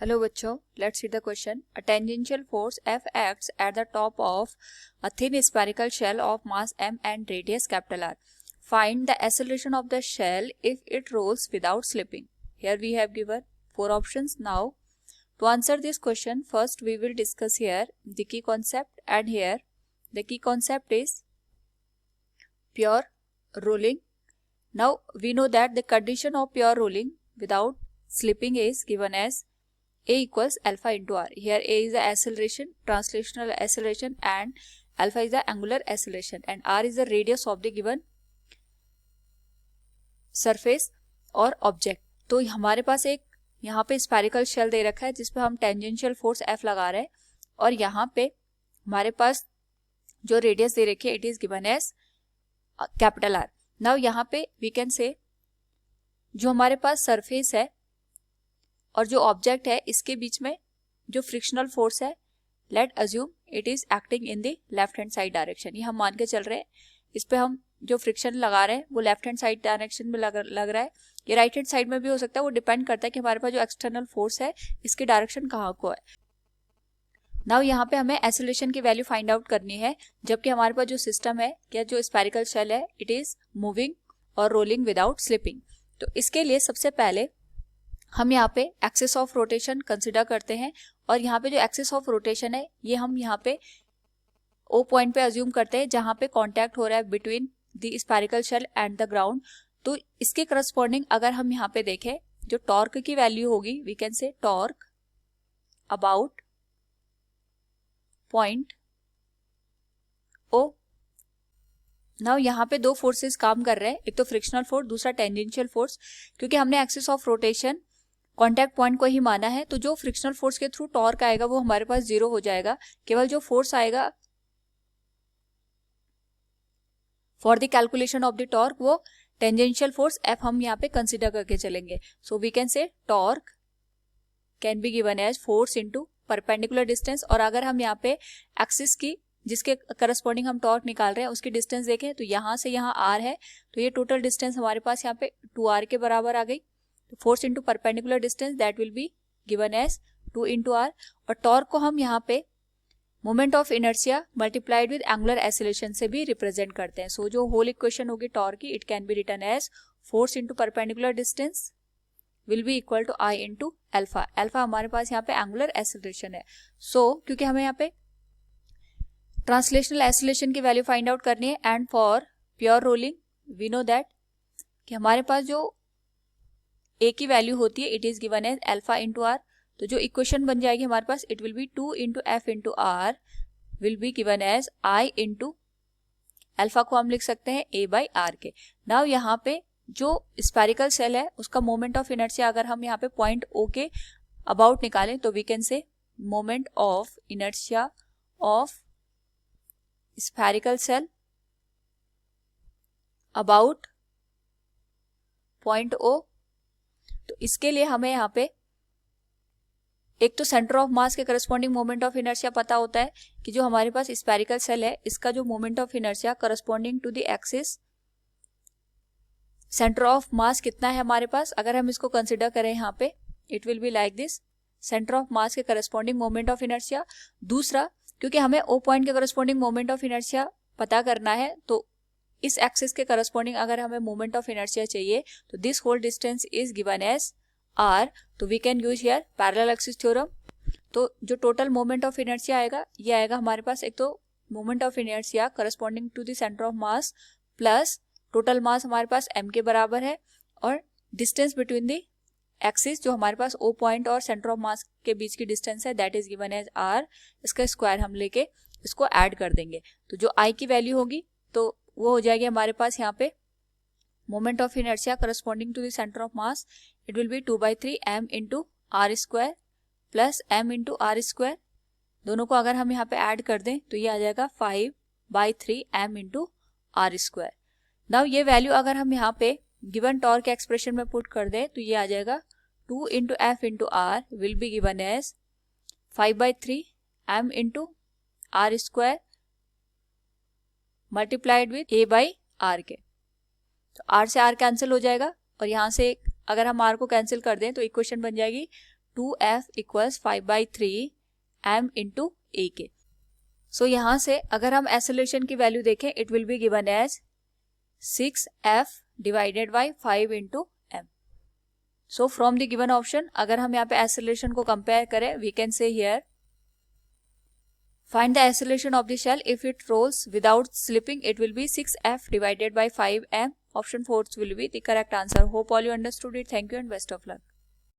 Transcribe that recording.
Hello बच्चों, let's read the question. A tangential force F acts at the top of a thin spherical shell of mass m and radius capital R. Find the acceleration of the shell if it rolls without slipping. Here we have given four options. Now, to answer this question, first we will discuss here the key concept, and here the key concept is pure rolling. Now we know that the condition of pure rolling without slipping is given as A equals alpha into r. Here A is the acceleration, translational acceleration, and alpha is the angular acceleration, and r is the radius of the given surface और object. तो हमारे पास एक यहाँ पे spherical shell दे रखा है जिसपे हम टेंजेंशियल फोर्स F लगा रहे हैं, और यहाँ पे हमारे पास जो रेडियस दे रखी है it is given as capital R. Now यहाँ पे वी कैन से जो हमारे पास सरफेस है और जो ऑब्जेक्ट है इसके बीच में जो फ्रिक्शनल फोर्स है, late assume it is acting in the left hand side direction. ये हम मान के चल रहे हैं, इस पे हम जो फ्रिक्शन लगा रहे हैं वो लेफ्ट हैंड साइड डायरेक्शन में लग रहा है. ये राइट हैंड साइड में भी हो सकता है, वो डिपेंड करता है कि हमारे पास जो एक्सटर्नल फोर्स है इसकी डायरेक्शन कहाँ को है. नाउ यहाँ पे हमें एक्सेलरेशन की वैल्यू फाइंड आउट करनी है, जबकि हमारे पास जो सिस्टम है या जो स्फेरिकल शेल है इट इज मूविंग और रोलिंग विदाउट स्लिपिंग. तो इसके लिए सबसे पहले हम यहाँ पे एक्सिस ऑफ रोटेशन कंसिडर करते हैं, और यहाँ पे जो एक्सिस ऑफ रोटेशन है ये हम यहाँ पे ओ पॉइंट पे अज्यूम करते हैं जहाँ पे कांटेक्ट हो रहा है between the spherical shell and the ground. तो इसके करस्पॉन्डिंग अगर हम यहाँ पे देखें जो टॉर्क की वैल्यू होगी, we can say torque about point O. Now यहाँ पे दो फोर्सेस काम कर रहे हैं, एक तो फ्रिक्शनल फोर्स, दूसरा टेंजेंशियल फोर्स. क्योंकि हमने axis of rotation contact point को ही माना है, तो जो फ्रिक्शनल फोर्स के थ्रू टॉर्क आएगा वो हमारे पास जीरो हो जाएगा. केवल जो फोर्स आएगा for the calculation of the torque वो टेंजेंशियल फोर्स F हम यहाँ पे कंसिडर करके चलेंगे. So we can say torque can be given as force into perpendicular distance. और अगर हम यहाँ पे एक्सिस की जिसके करस्पॉन्डिंग हम टॉर्क निकाल रहे हैं उसकी डिस्टेंस देखें तो यहाँ से यहाँ r है, तो ये टोटल डिस्टेंस हमारे पास यहाँ पे 2r के बराबर आ गई. Force into perpendicular distance that will be given as 2 into r. और टॉर्क को हम यहाँ पे moment of inertia multiplied with angular acceleration से भी रिप्रेजेंट करते हैं. सो जो होल इक्वेशन होगी टॉर्क की, it can be written as force into perpendicular distance will be equal to I into alpha. Alpha हमारे पास यहाँ पे एंगुलर एक्सेलरेशन है. सो क्योंकि हमें यहाँ पे ट्रांसलेशनल एक्सेलरेशन की वैल्यू फाइंड आउट करनी है, and for pure rolling we know that कि हमारे पास जो ए की वैल्यू होती है it is given as alpha into R. तो जो इक्वेशन बन जाएगी हमारे पास it will be 2 into F into R will be given as I into alpha को हम लिख सकते हैं ए बाई आर के. नाउ यहाँ पे जो स्फेरिकल शेल है उसका मोमेंट ऑफ इनर्शिया अगर हम यहाँ पे पॉइंट ओ के अबाउट निकालें तो we can say moment of inertia of spherical shell about point O. तो इसके लिए हमें यहाँ पे एक तो सेंटर ऑफ मास के करस्पॉन्डिंग मोमेंट ऑफ इनर्शिया पता होता है कि जो हमारे पास स्फेरिकल शेल है इसका जो moment of inertia corresponding to the axis centre of mass कितना है हमारे पास, अगर हम इसको कंसिडर करें यहाँ पे it will be like this, centre of mass के करस्पॉन्डिंग मोमेंट ऑफ इनर्शिया. दूसरा, क्योंकि हमें ओ पॉइंट के करस्पॉन्डिंग मोमेंट ऑफ इनर्शिया पता करना है, तो इस एक्सिस के करस्पॉन्डिंग अगर हमें मोमेंट ऑफ इनर्शिया चाहिए तो this whole distance is given as r. तो we can use here parallel axis theorem. तो जो टोटल मोमेंट ऑफ इनर्शिया आएगा ये आएगा हमारे पास एक तो moment of inertia corresponding to the centre of mass plus total mass हमारे पास m के बराबर है, और डिस्टेंस बिटवीन द एक्सिस जो हमारे पास ओ पॉइंट और सेंटर ऑफ मास के बीच की डिस्टेंस है that is given as r. इसका स्क्वायर हम लेके इसको ऐड कर देंगे, तो जो i की वैल्यू होगी तो वो हो जाएगी हमारे पास यहाँ पे moment of inertia corresponding to the centre of mass it will be 2/3 m into R square plus m into R square. दोनों को अगर हम यहाँ पे ऐड कर दें तो ये आ जाएगा 5/3 m into R square. Now ये वैल्यू अगर हम यहाँ पे गिवन टॉर्क एक्सप्रेशन में पुट कर दें तो ये आ जाएगा 2 into F into R will be given as 5/3 m into R square multiplied with A by R के. तो r से r कैंसिल हो जाएगा, और यहाँ से अगर हम r को कैंसिल कर दें तो इक्वेशन बन जाएगी 2F equals 5/3 m into AK. सो यहाँ से अगर हम एक्सेलरेशन की वैल्यू देखें, it will be given as 6F divided by 5 into m. So from the given option अगर हम यहाँ पे एक्सेलरेशन को कंपेयर करें, we can say here find the acceleration of the shell if it rolls without slipping, it will be 6F divided by 5m. Option 4 will be the correct answer. Hope all you understood it. Thank you and best of luck.